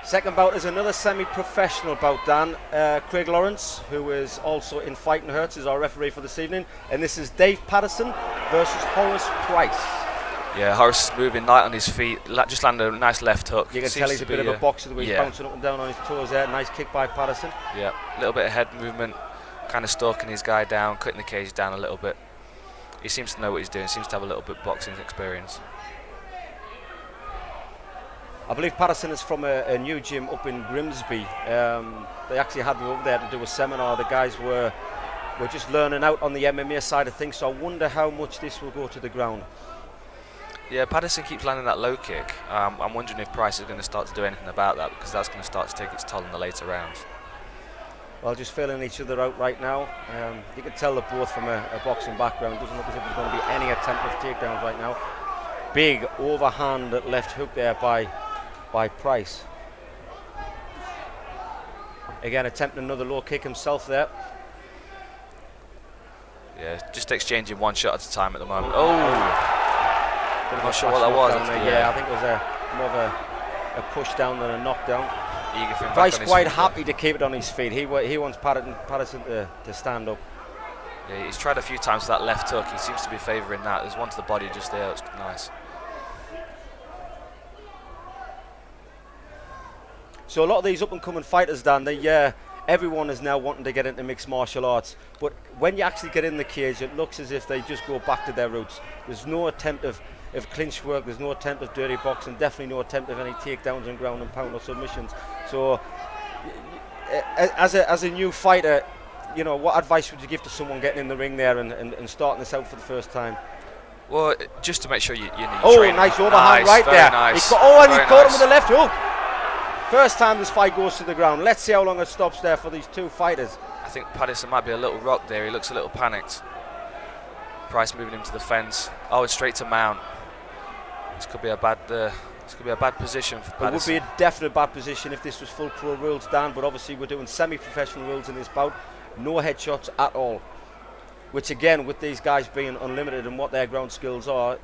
Second bout is another semi-professional bout, Dan. Craig Lawrence, who is also in Fighting Hurts, is our referee for this evening. And this is Dave Paddison versus Horace Price. Yeah, Horace is moving light on his feet, just landed a nice left hook. You can tell he's a bit of a boxer, the way he's bouncing up and down on his toes there. Nice kick by Paddison. Yeah, a little bit of head movement, kind of stalking his guy down, cutting the cage down a little bit. He seems to know what he's doing, seems to have a little bit of boxing experience. I believe Paddison is from a new gym up in Grimsby. They actually had me over there to do a seminar. The guys were just learning out on the MMA side of things, so I wonder how much this will go to the ground. Yeah, Paddison keeps landing that low kick. I'm wondering if Price is going to start to do anything about that, because that's going to start to take its toll in the later rounds. Well, just feeling each other out right now. You can tell they're both from a boxing background. Doesn't look as if there's going to be any attempt of takedowns right now. Big overhand left hook there by Price. Again, attempting another low kick himself there. Yeah, just exchanging one shot at a time at the moment. Oh! I'm not sure what that was. Yeah, I think it was more of a push down than a knockdown. Price quite happy to keep it on his feet. He wants Paddison to stand up. Yeah, he's tried a few times with that left hook. He seems to be favouring that. There's one to the body just there. It's nice. So a lot of these up-and-coming fighters, Dan, everyone is now wanting to get into mixed martial arts. But when you actually get in the cage, it looks as if they just go back to their roots. There's no attempt of clinch work, there's no attempt of dirty boxing, definitely no attempt of any takedowns and ground and pound or submissions. So as a new fighter, you know, what advice would you give to someone getting in the ring there and starting this out for the first time? Well, just to make sure you train. Nice overhand right there. Nice. He caught him with the left hook. First time this fight goes to the ground. Let's see how long it stops there for these two fighters. I think Paddison might be a little rocked there. He looks a little panicked. Price moving him to the fence. Oh, it's straight to mount. This could be a bad position for Paddison. It would be a definite bad position if this was full pro rules, Dan, but obviously we're doing semi-professional rules in this bout. No headshots at all. Which again, with these guys being unlimited and what their ground skills are,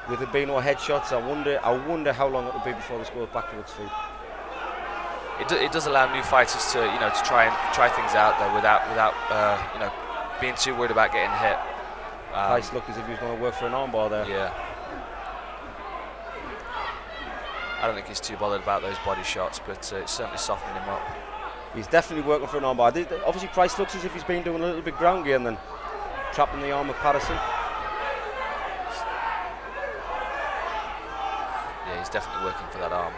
with there being no headshots, I wonder how long it will be before this goes back to its feet. It does allow new fighters to to try things out though without being too worried about getting hit. Price looked as if he was going to work for an armbar there. Yeah. I don't think he's too bothered about those body shots, but it's certainly softening him up. He's definitely working for an armbar. Obviously, Price looks as if he's been doing a little bit ground game then, trapping the arm of Paddison. Yeah, he's definitely working for that arm.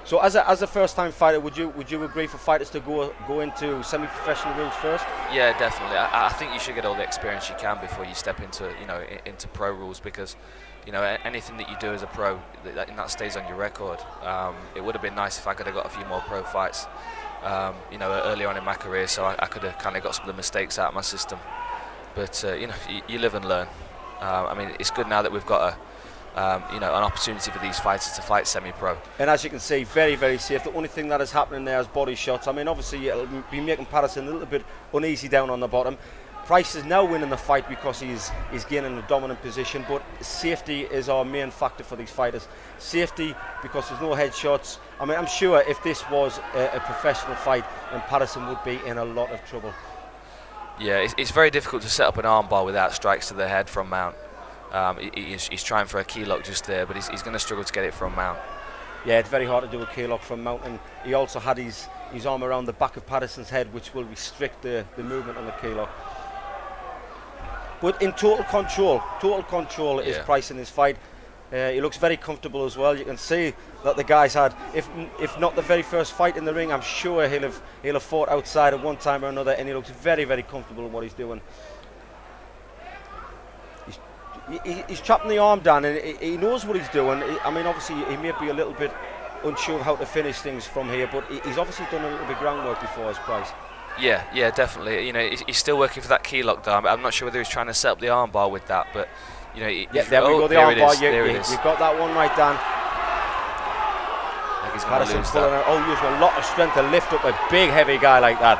So, as a first-time fighter, would you agree for fighters to go into semi-professional rules first? Yeah, definitely. I think you should get all the experience you can before you step into into pro rules, because anything that you do as a pro that stays on your record. It would have been nice if I could have got a few more pro fights, early on in my career, so I could have kind of got some of the mistakes out of my system. But you live and learn. I mean, it's good now that we've got an opportunity for these fighters to fight semi-pro. And as you can see, very, very safe. The only thing that is happening there is body shots. I mean, obviously, it'll be making Paddison a little bit uneasy down on the bottom. Price is now winning the fight because he's gaining a dominant position, but safety is our main factor for these fighters. Safety, because there's no headshots. I mean, I'm sure if this was a professional fight, then Paddison would be in a lot of trouble. Yeah, it's very difficult to set up an armbar without strikes to the head from mount. He's trying for a key lock just there, but he's going to struggle to get it from mount. Yeah, it's very hard to do a key lock from mount, and he also had his arm around the back of Paddison's head, which will restrict the movement on the key lock. But in total control is Price in this fight. He looks very comfortable as well. You can see that the guys had, if not the very first fight in the ring, I'm sure he'll have fought outside at one time or another, and he looks very, very comfortable in what he's doing. He's trapping the arm down, and he knows what he's doing. I mean, obviously, he may be a little bit unsure of how to finish things from here, but he's obviously done a little bit of groundwork before his Price. Yeah, definitely. He's still working for that key lock down. I'm not sure whether he's trying to set up the armbar with that, but there we go. The armbar. You got that one right, Dan. I think he's going to lose that. Using a lot of strength to lift up a big, heavy guy like that.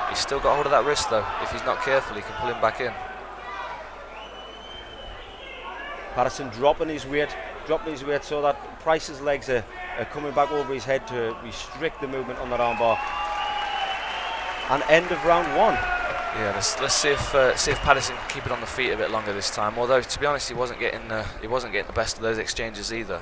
He's still got hold of that wrist though. If he's not careful, he can pull him back in. Paddison dropping his weight, dropping his weight so that Price's legs are coming back over his head to restrict the movement on that armbar. And end of round 1. Yeah, let's see if Paddison can keep it on the feet a bit longer this time. Although, to be honest, he wasn't getting the best of those exchanges either.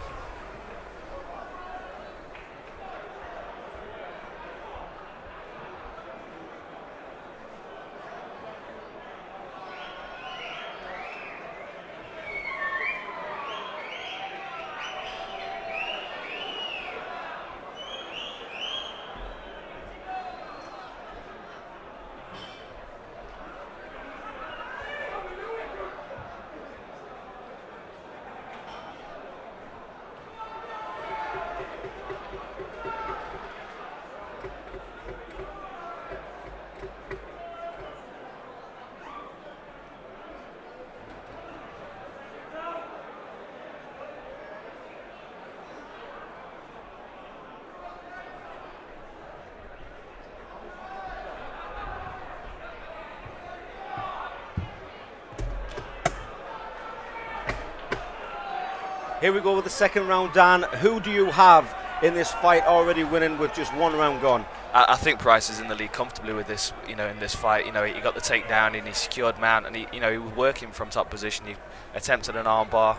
Here we go with the second round, Dan. Who do you have in this fight already winning with just 1 round gone? I think Price is in the lead comfortably with this, in this fight. He got the takedown and he secured mount, and he was working from top position. He attempted an armbar.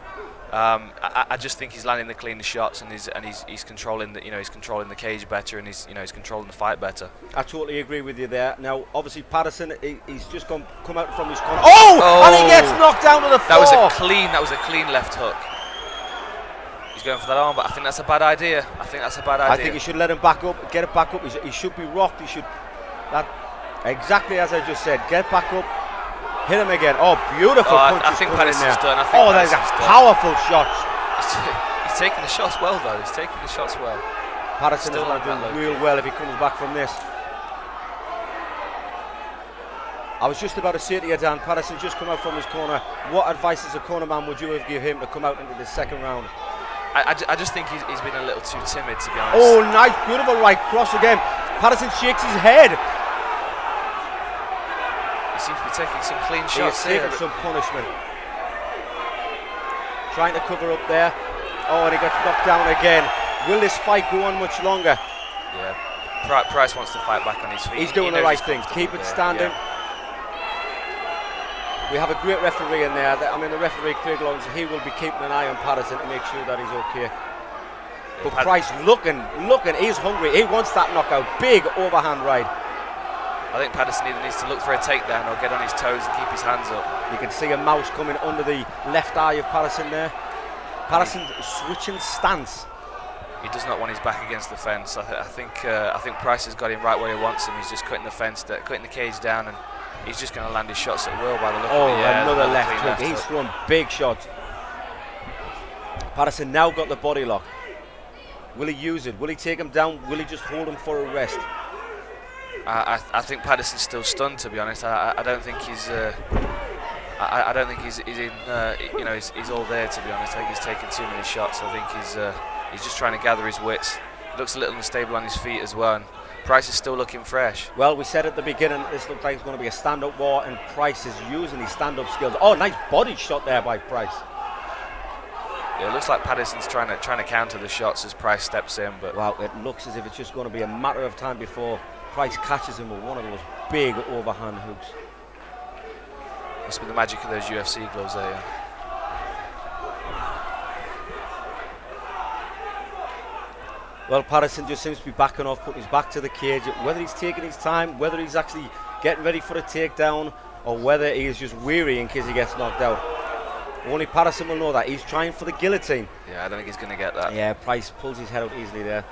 I just think he's landing the cleaner shots, and he's controlling he's controlling the cage better, and he's controlling the fight better. I totally agree with you there. Now, obviously, Paddison, he's just come out from his corner. Oh! And he gets knocked down to the floor. That was a clean left hook. He's going for that arm, but I think that's a bad idea. I think he should let him back up, get it back up. He should be rocked. He should, exactly as I just said, get back up, hit him again. Oh, beautiful punches. I think Paddison's done. There's a powerful shot. He's taking the shots well, though. He's taking the shots well. Paddison is going to do real well if he comes back from this. I was just about to say to you, Dan, Paddison just come out from his corner. What advice as a cornerman would you have given him to come out into the second round? I just think he's been a little too timid, to be honest. Oh, nice, beautiful right cross again. Paddison shakes his head. He seems to be taking some clean shots here. He's taking some punishment. Trying to cover up there. Oh, and he gets knocked down again. Will this fight go on much longer? Yeah. Price wants to fight back on his feet. He's doing the right thing. Keep it standing. Yeah. We have a great referee in there. I mean, the referee, Craig Lawrence, he will be keeping an eye on Paddison to make sure that he's okay. But Price looking, he's hungry. He wants that knockout. Big overhand right. I think Paddison either needs to look for a takedown or get on his toes and keep his hands up. You can see a mouse coming under the left eye of Paddison there. Paddison switching stance. He does not want his back against the fence. I think Price has got him right where he wants him. He's just cutting the fence, cutting the cage down, and he's just going to land his shots at will by the look of it. Yeah, another left hook. He's throwing big shots. Paddison now got the body lock. Will he use it? Will he take him down? Will he just hold him for a rest? I think Paddison's still stunned, to be honest. I don't think he's. I don't think he's in. He's all there, to be honest. I think he's taking too many shots. I think he's just trying to gather his wits. He looks a little unstable on his feet as well. And Price is still looking fresh. Well, we said at the beginning this looks like it's going to be a stand-up war, and Price is using his stand-up skills. Oh, nice body shot there by Price. Yeah, it looks like Paddison's trying to counter the shots as Price steps in, but wow, it looks as if it's just going to be a matter of time before Price catches him with one of those big overhand hooks. Must be the magic of those UFC gloves there. Yeah. Well, Paddison just seems to be backing off, putting his back to the cage. Whether he's taking his time, whether he's actually getting ready for a takedown, or whether he is just weary in case he gets knocked out. Only Paddison will know that. He's trying for the guillotine. Yeah, I don't think he's going to get that. Yeah, Price pulls his head out easily there.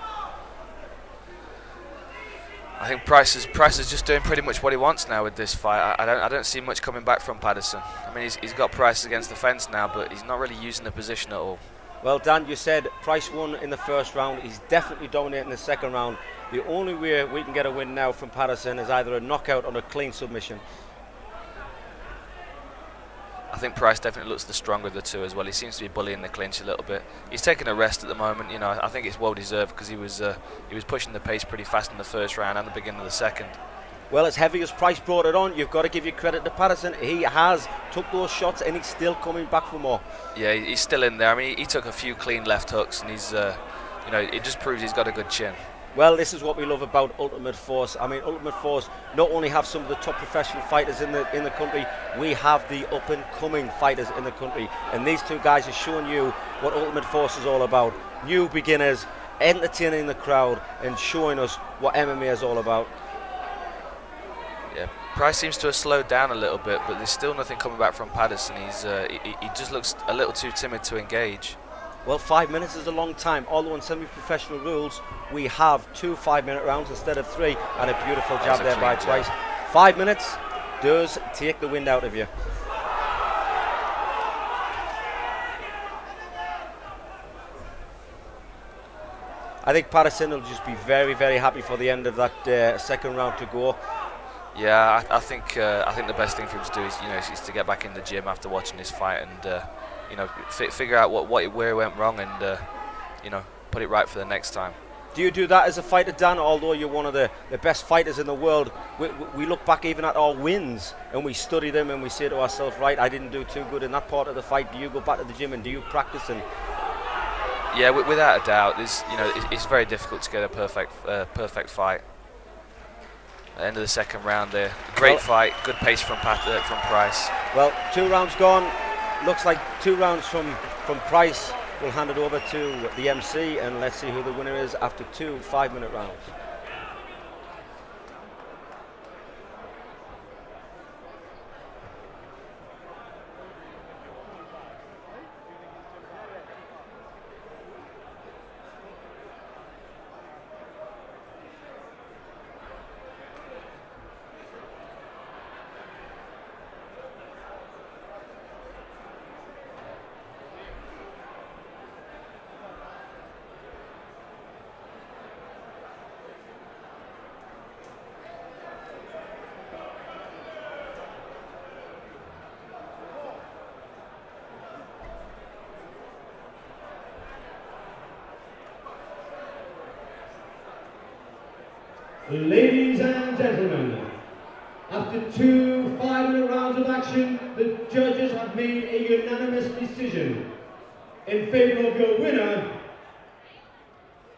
I think Price is just doing pretty much what he wants now with this fight. I don't see much coming back from Paddison. I mean, he's got Price against the fence now, but he's not really using the position at all. Well, Dan, you said Price won in the first round. He's definitely dominating the second round. The only way we can get a win now from Paddison is either a knockout or a clean submission. I think Price definitely looks the stronger of the two as well. He seems to be bullying the clinch a little bit. He's taking a rest at the moment. I think it's well deserved because he was pushing the pace pretty fast in the first round and the beginning of the second. Well, as heavy as Price brought it on, you've got to give your credit to Paddison. He has took those shots and he's still coming back for more. Yeah, he's still in there. I mean, he took a few clean left hooks, and he's, you know, it just proves he's got a good chin. Well, this is what we love about Ultimate Force. I mean, Ultimate Force not only have some of the top professional fighters in the country, we have the up-and-coming fighters in the country. And these two guys are showing you what Ultimate Force is all about. New beginners, entertaining the crowd, and showing us what MMA is all about. Yeah, Price seems to have slowed down a little bit, but there's still nothing coming back from Paddison. He just looks a little too timid to engage. Well, 5 minutes is a long time, although in semi-professional rules we have 2 5-minute rounds instead of 3, and a beautiful jab there by Price. 5 minutes does take the wind out of you. I think Paddison will just be very, very happy for the end of that second round to go. Yeah, I think the best thing for him to do is, you know, is to get back in the gym after watching this fight and you know, figure out where it went wrong and you know, put it right for the next time. Do you do that as a fighter, Dan? Although you're one of the best fighters in the world, we look back even at our wins and we study them and we say to ourselves, right, I didn't do too good in that part of the fight. Do you go back to the gym and do you practice? And yeah, without a doubt, you know, it's very difficult to get a perfect fight. At the end of the second round there, great fight, good pace from Price. Well, 2 rounds gone. Looks like 2 rounds from Price. We'll hand it over to the MC and let's see who the winner is after 2 5-minute rounds. Ladies and gentlemen, after 2 5-minute rounds of action, the judges have made a unanimous decision in favour of your winner,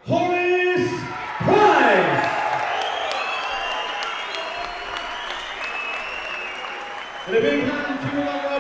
Horace Price. And a big hand to our